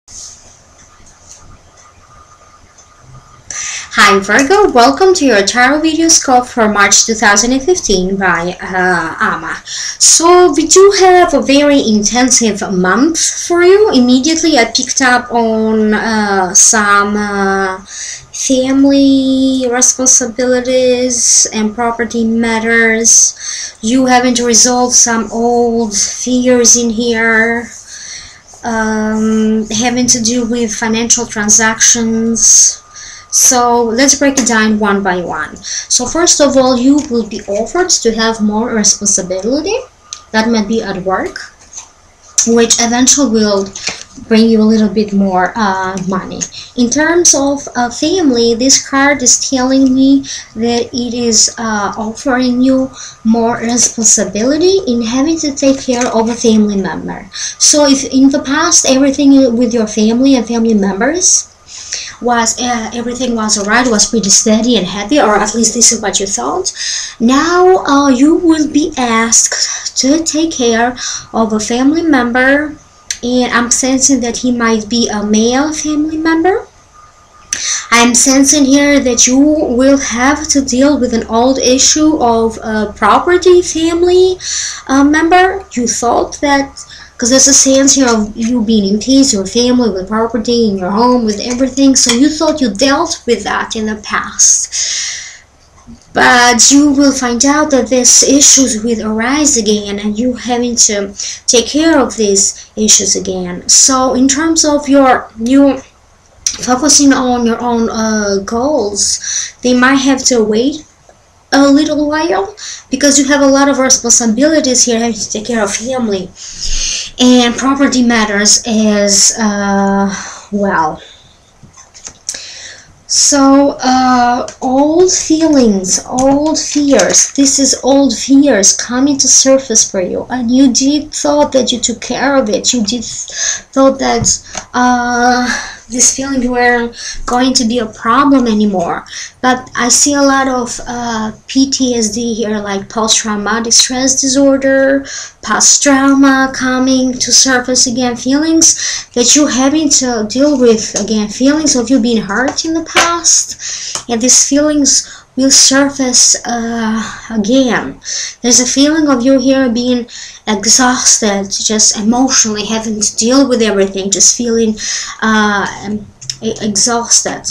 Hi Virgo, welcome to your Tarotvideoscope for March 2015 by Ama. So we do have a very intensive month for you. Immediately I picked up on some family responsibilities and property matters. You having to resolve some old fears in here. Having to do with financial transactions. So let's break it down one by one. So first of all, you will be offered to have more responsibility. That might be at work, which eventually will bring you a little bit more money. In terms of family, this card is telling me that it is offering you more responsibility in having to take care of a family member. So if in the past everything with your family and family members was everything was alright, was pretty steady and happy, or at least this is what you thought, now you will be asked to take care of a family member, and I'm sensing that he might be a male family member. I'm sensing here that you will have to deal with an old issue of a property family member. You thought that, because there's a sense here of you being in peace, your family, with property, in your home, with everything. So you thought you dealt with that in the past. But you will find out that these issues will arise again, and you having to take care of these issues again. So in terms of you focusing on your own goals, they might have to wait a little while, because you have a lot of responsibilities here, having to take care of family and property matters as well. So old feelings, old fears, this is old fears coming to surface for you, and you did thought that you took care of it. You did thought that this feeling weren't going to be a problem anymore. But I see a lot of PTSD here, like post-traumatic stress disorder, past trauma coming to surface again, feelings that you're having to deal with again, feelings of you being hurt in the past, and these feelings will surface again. There's a feeling of you here being exhausted, just emotionally having to deal with everything, just feeling exhausted.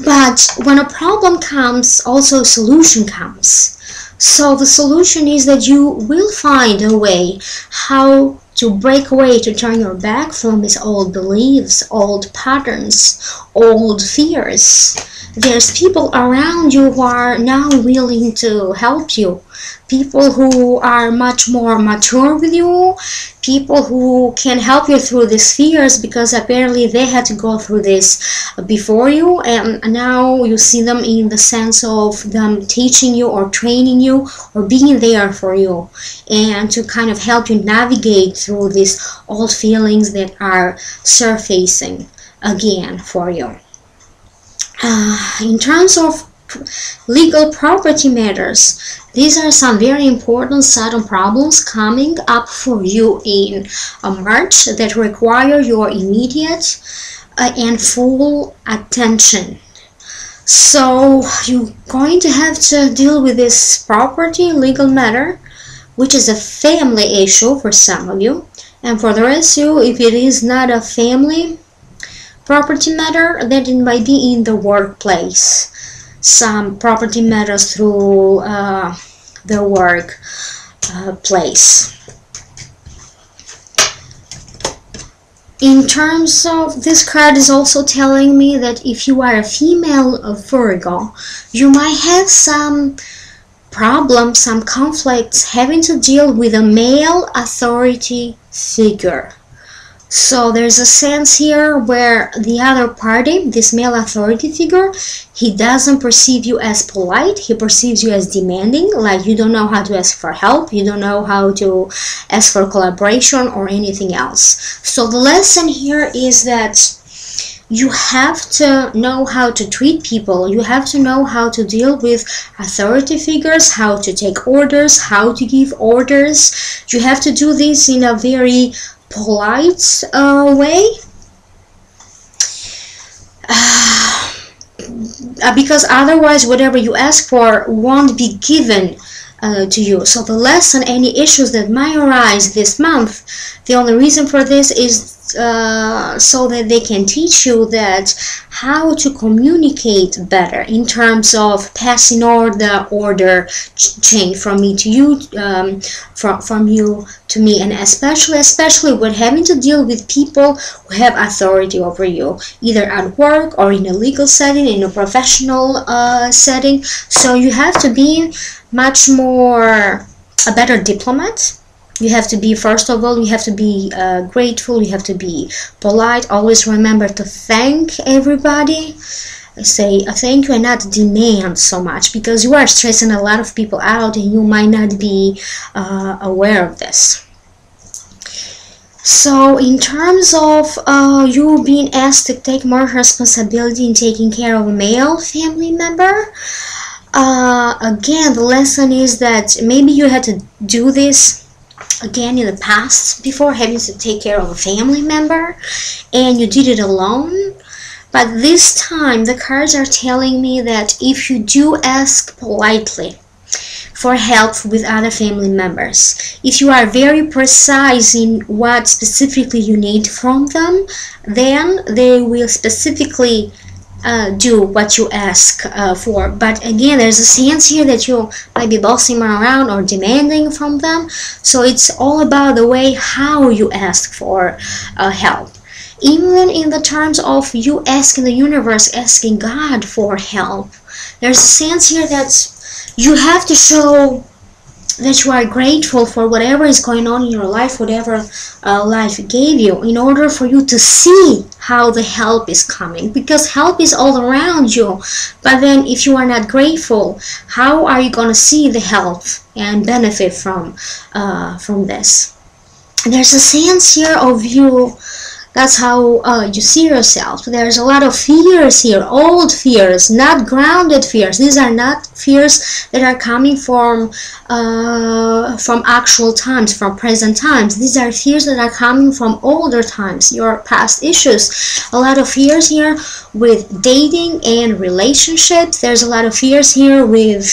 But when a problem comes, also a solution comes. So the solution is that you will find a way how to break away, to turn your back from these old beliefs, old patterns, old fears. There's people around you who are now willing to help you. People who are much more mature with you, people who can help you through these fears, because apparently they had to go through this before you, and now you see them in the sense of them teaching you or training you or being there for you, and to kind of help you navigate through these old feelings that are surfacing again for you. In terms of legal property matters, these are some very important sudden problems coming up for you in March that require your immediate and full attention. So you're going to have to deal with this property legal matter, which is a family issue for some of you, and for the rest of you, if it is not a family property matter, then it might be in the workplace. Some property matters through the work place. In terms of, this card is also telling me that if you are a female Virgo, you might have some problems, some conflicts having to deal with a male authority figure. So there's a sense here where the other party, this male authority figure, he doesn't perceive you as polite, he perceives you as demanding, like you don't know how to ask for help, you don't know how to ask for collaboration or anything else. So the lesson here is that you have to know how to treat people, you have to know how to deal with authority figures, how to take orders, how to give orders. You have to do this in a very polite way, because otherwise whatever you ask for won't be given to you. So the lesson, any issues that might arise this month, the only reason for this is so that they can teach you that how to communicate better in terms of passing order change from me to you, from you to me, and especially when having to deal with people who have authority over you, either at work or in a legal setting, in a professional setting. So you have to be much more a better diplomat. You have to be, first of all, you have to be grateful, you have to be polite. Always remember to thank everybody. Say a thank you and not demand so much, because you are stressing a lot of people out and you might not be aware of this. So in terms of you being asked to take more responsibility in taking care of a male family member, again, the lesson is that maybe you had to do this again in the past before, having to take care of a family member, and you did it alone. But this time the cards are telling me that if you do ask politely for help with other family members, if you are very precise in what specifically you need from them, then they will specifically do what you ask for. But again, there's a sense here that you might be bossing them around or demanding from them. So it's all about the way how you ask for help. Even in the terms of you asking the universe, asking God for help, there's a sense here that you have to show that you are grateful for whatever is going on in your life, whatever life gave you, in order for you to see how the help is coming, because help is all around you. But then if you are not grateful, how are you going to see the help and benefit from this? There's a sense here of you. That's how you see yourself. There's a lot of fears here, old fears, not grounded fears. These are not fears that are coming from actual times, from present times. These are fears that are coming from older times, your past issues. A lot of fears here with dating and relationships. There's a lot of fears here with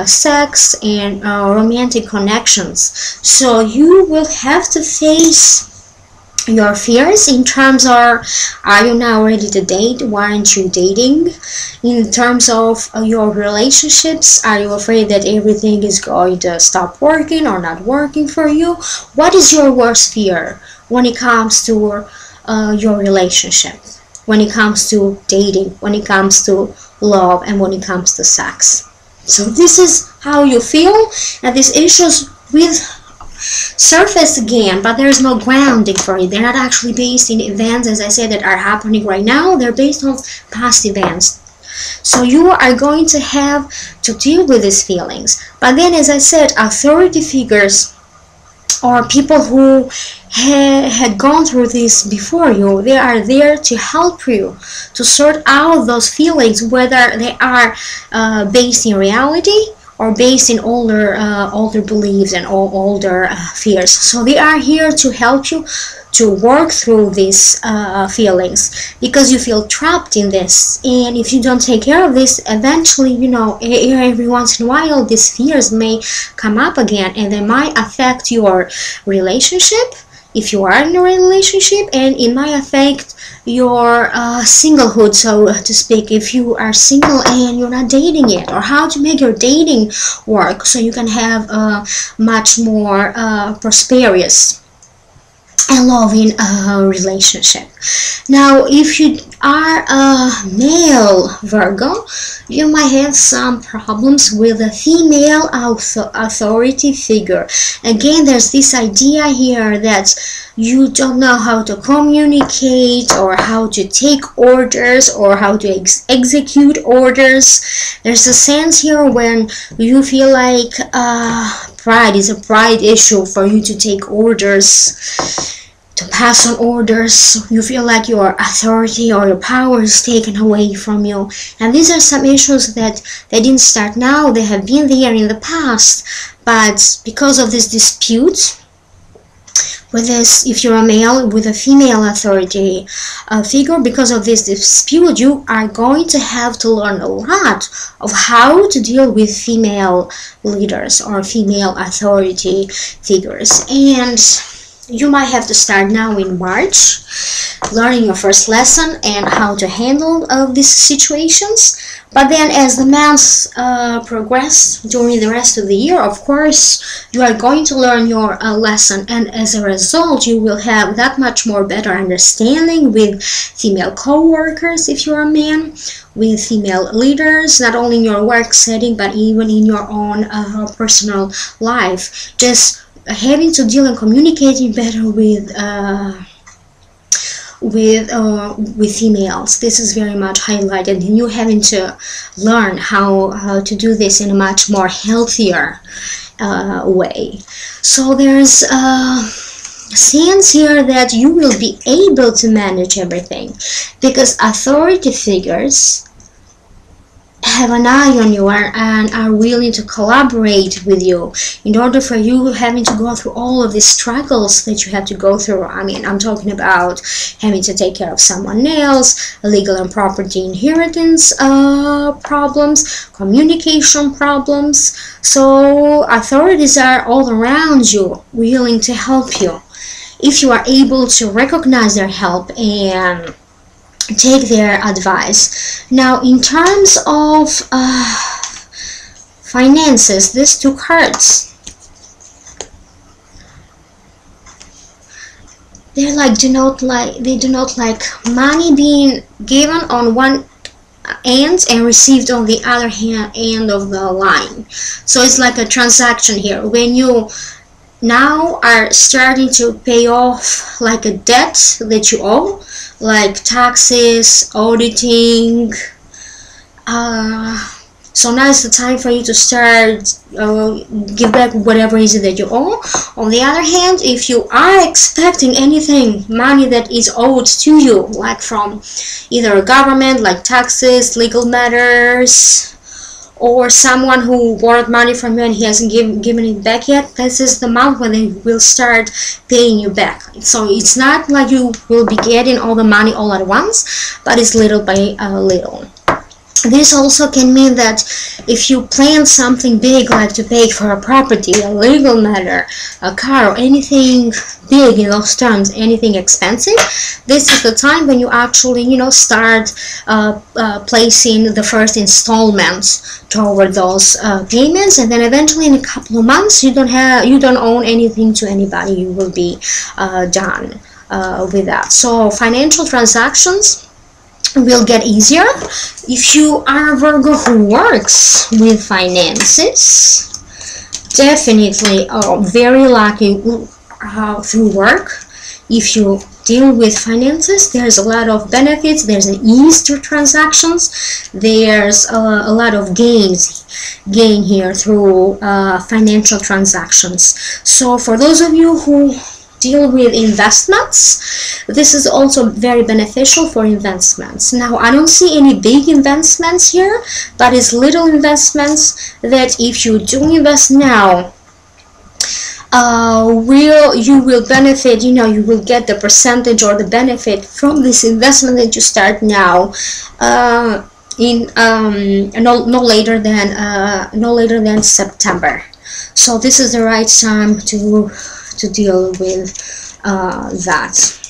sex and romantic connections. So you will have to face your fears in terms of, are you now ready to date? Why aren't you dating? In terms of your relationships, are you afraid that everything is going to stop working or not working for you? What is your worst fear when it comes to your relationship, when it comes to dating, when it comes to love, and when it comes to sex? So this is how you feel, and these issues with surface again, but there is no grounding for it. They're not actually based in events, as I said, that are happening right now. They're based on past events. So you are going to have to deal with these feelings. But then, as I said, authority figures or people who had gone through this before you, they are there to help you to sort out those feelings, whether they are based in reality or based in older beliefs and older fears. So they are here to help you to work through these feelings, because you feel trapped in this, and if you don't take care of this, eventually, you know, every once in a while these fears may come up again, and they might affect your relationship if you are in a relationship, and it might affect your singlehood, so to speak, if you are single and you're not dating yet, or how to make your dating work so you can have a much more prosperous and loving relationship. Now, if you are a male Virgo, you might have some problems with a female authority figure. Again, there's this idea here that you don't know how to communicate, or how to take orders, or how to execute orders. There's a sense here when you feel like pride is a pride issue for you to take orders, to pass on orders. You feel like your authority or your power is taken away from you. And these are some issues that they didn't start now, they have been there in the past, but because of this dispute with this, if you're a male with a female authority figure, because of this dispute, you are going to have to learn a lot of how to deal with female leaders or female authority figures. And you might have to start now in March, learning your first lesson and how to handle these situations. But then as the months progress during the rest of the year, of course, you are going to learn your lesson, and as a result, you will have that much more better understanding with female co-workers if you're a man, with female leaders, not only in your work setting, but even in your own personal life. Just having to deal and communicating better with females. This is very much highlighted, and you having to learn how to do this in a much more healthier way. So there's a sense here that you will be able to manage everything, because authority figures have an eye on you and are willing to collaborate with you in order for you having to go through all of these struggles that you have to go through. I mean, I'm talking about having to take care of someone else, legal and property inheritance problems, communication problems. So authorities are all around you, willing to help you, if you are able to recognize their help and take their advice. Now, in terms of finances, these two cards, they do not like money being given on one end and received on the other end of the line. So it's like a transaction here. When you now are starting to pay off like a debt that you owe, like taxes, auditing, so now is the time for you to start give back whatever is it that you owe. On the other hand, if you are expecting anything, money that is owed to you, like from either a government, like taxes, legal matters, or someone who borrowed money from you and he hasn't given it back yet, this is the month when they will start paying you back. So it's not like you will be getting all the money all at once, but it's little by little. This also can mean that if you plan something big, like to pay for a property, a legal matter, a car, or anything big in those terms, anything expensive, this is the time when you actually, start placing the first installments toward those payments, and then eventually in a couple of months you don't own anything to anybody. You will be done with that. So financial transactions will get easier. If you are a Virgo who works with finances, definitely very lucky through work. If you deal with finances, there's a lot of benefits, there's an ease to transactions, there's a lot of gain here through financial transactions. So for those of you who deal with investments, this is also very beneficial for investments. Now, I don't see any big investments here, but it's little investments that if you do invest now, you will benefit, you will get the percentage or the benefit from this investment that you start now in no later than September. So this is the right time to deal with that.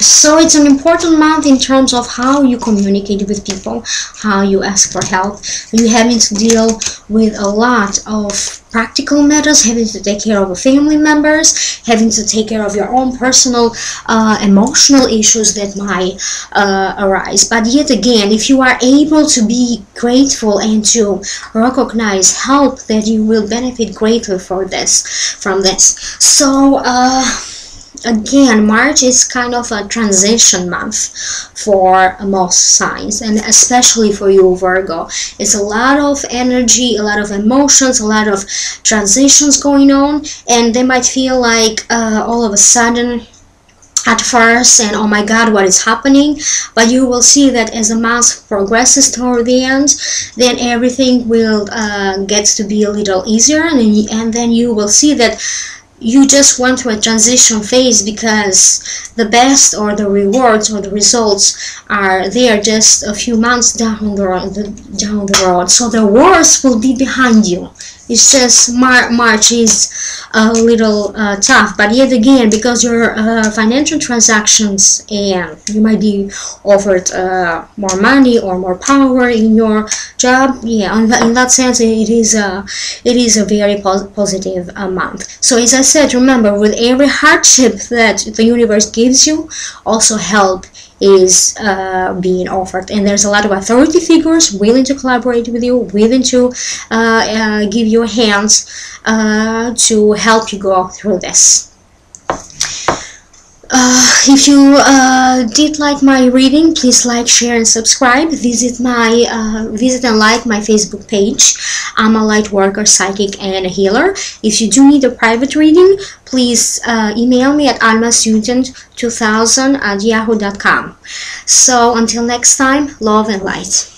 So it's an important month in terms of how you communicate with people, how you ask for help. You're having to deal with a lot of practical matters, having to take care of family members, having to take care of your own personal emotional issues that might arise. But yet again, if you are able to be grateful and to recognize help, that you will benefit greatly from this. So again, March is kind of a transition month for most signs, and especially for you, Virgo. It's a lot of energy, a lot of emotions, a lot of transitions going on, and they might feel like all of a sudden at first, and oh my god, what is happening? But you will see that as the month progresses toward the end, then everything will get to be a little easier, and then you will see that you just went through a transition phase, because the best or the rewards or the results are there just a few months down the road. So the worst will be behind you. It's just March is a little tough, but yet again, because your financial transactions, and you might be offered more money or more power in your job, yeah, in that sense, it is a very positive month. So as I said, remember, with every hardship that the universe gives you, also help is being offered, and there's a lot of authority figures willing to collaborate with you, willing to give you hands to help you go through this. If you did like my reading, please like, share, and subscribe. Visit and like my Facebook page. I'm a light worker, psychic, and a healer. If you do need a private reading, please email me at almastudent2000@yahoo.com. So until next time, love and light.